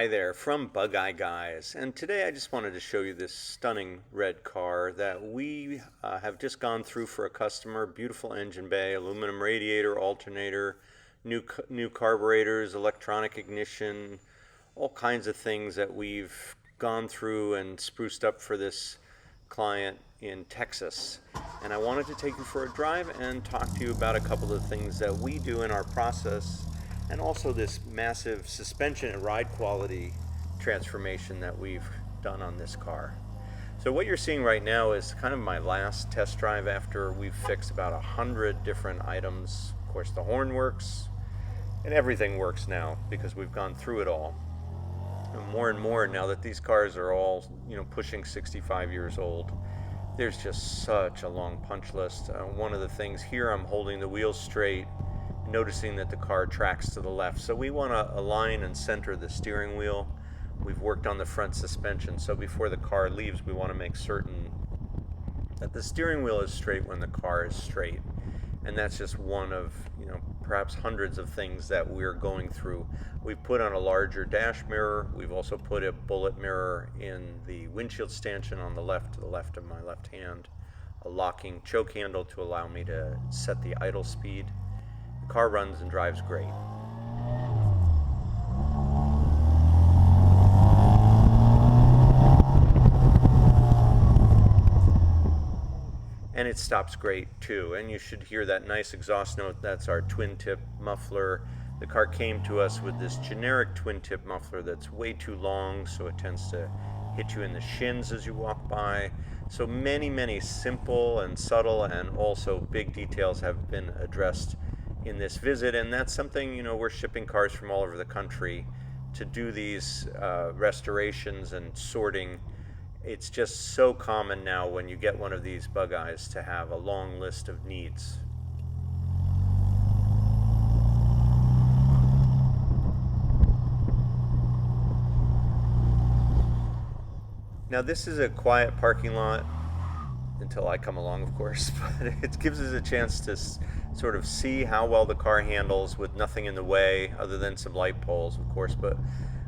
there, from Bugeye Guys, and today I just wanted to show you this stunning red car that we have just gone through for a customer. Beautiful engine bay, aluminum radiator, alternator, new carburetors, electronic ignition, all kinds of things that we've gone through and spruced up for this client in Texas. And I wanted to take you for a drive and talk to you about a couple of things that we do in our process, and also this massive suspension and ride quality transformation that we've done on this car. So what you're seeing right now is kind of my last test drive after we've fixed about 100 different items. Of course, the horn works and everything works now because we've gone through it all. And more now that these cars are all, pushing 65 years old, there's just such a long punch list. One of the things here, I'm holding the wheels straight, noticing that the car tracks to the left. So we want to align and center the steering wheel. We've worked on the front suspension, so before the car leaves, we want to make certain that the steering wheel is straight when the car is straight. And that's just one of, perhaps hundreds of things that we're going through. We've put on a larger dash mirror. We've also put a bullet mirror in the windshield stanchion on the left, to the left of my left hand, a locking choke handle to allow me to set the idle speed. The car runs and drives great. And it stops great too, and you should hear that nice exhaust note. That's our twin tip muffler. The car came to us with this generic twin tip muffler that's way too long, so it tends to hit you in the shins as you walk by. So many simple and subtle and also big details have been addressed in this visit, and that's something, we're shipping cars from all over the country to do these restorations and sorting. It's just so common now when you get one of these Bugeyes to have a long list of needs. Now this is a quiet parking lot until I come along, of course, but it gives us a chance to sort of see how well the car handles with nothing in the way other than some light poles, of course, but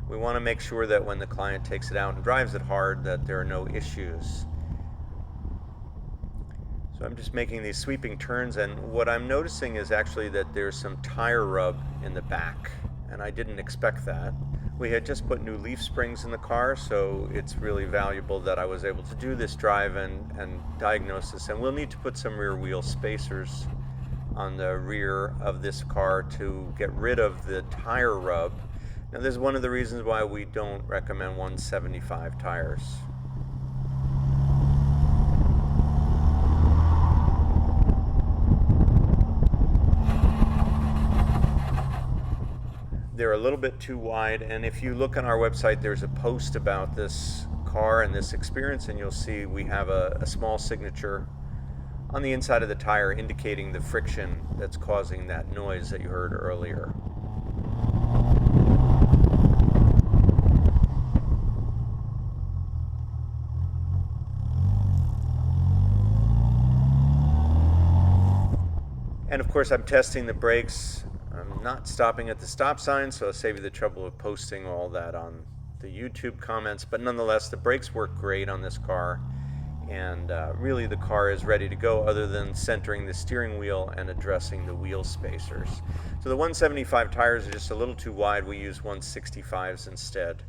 we want to make sure that when the client takes it out and drives it hard that there are no issues. So I'm just making these sweeping turns, and what I'm noticing is actually that there's some tire rub in the back, and I didn't expect that. We had just put new leaf springs in the car, so it's really valuable that I was able to do this drive and diagnose this. And we'll need to put some rear wheel spacers on the rear of this car to get rid of the tire rub. Now this is one of the reasons why we don't recommend 175 tires. They're a little bit too wide, and if you look on our website, there's a post about this car and this experience, and you'll see we have a small signature on the inside of the tire indicating the friction that's causing that noise that you heard earlier. And of course, I'm testing the brakes. I'm not stopping at the stop sign, so I'll save you the trouble of posting all that on the YouTube comments. But nonetheless, the brakes work great on this car, and really the car is ready to go other than centering the steering wheel and addressing the wheel spacers. So the 175 tires are just a little too wide. We use 165s instead.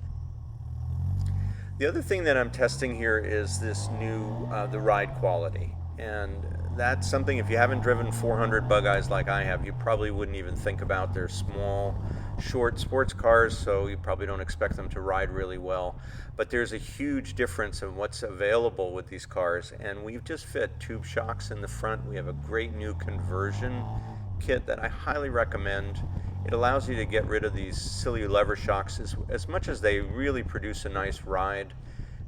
The other thing that I'm testing here is this new, the ride quality. And that's something, if you haven't driven 400 Bugeyes like I have, you probably wouldn't even think about. They're small, short sports cars, so you probably don't expect them to ride really well. But there's a huge difference in what's available with these cars, and we've just fit tube shocks in the front. We have a great new conversion kit that I highly recommend. It allows you to get rid of these silly lever shocks as much as they really produce a nice ride.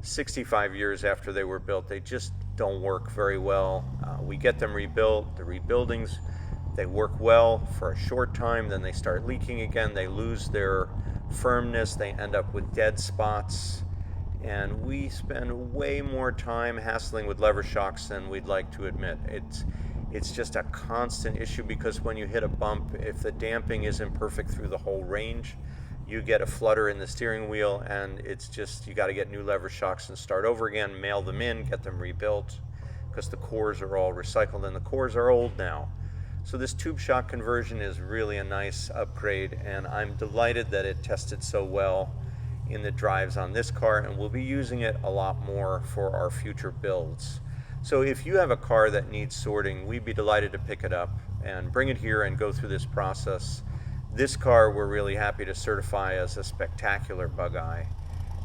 65 years after they were built, they just don't work very well. We get them rebuilt. The rebuildings, they work well for a short time, then they start leaking again. They lose their firmness. They end up with dead spots. And we spend way more time hassling with lever shocks than we'd like to admit. It's just a constant issue because when you hit a bump, if the damping isn't perfect through the whole range, you get a flutter in the steering wheel, and it's just, you got to get new lever shocks and start over again, mail them in, get them rebuilt, because the cores are all recycled and the cores are old now. So this tube shock conversion is really a nice upgrade, and I'm delighted that it tested so well in the drives on this car, and we'll be using it a lot more for our future builds. So if you have a car that needs sorting, we'd be delighted to pick it up and bring it here and go through this process. This car we're really happy to certify as a spectacular Bugeye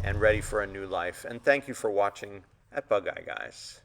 and ready for a new life. And thank you for watching at Bugeye Guys.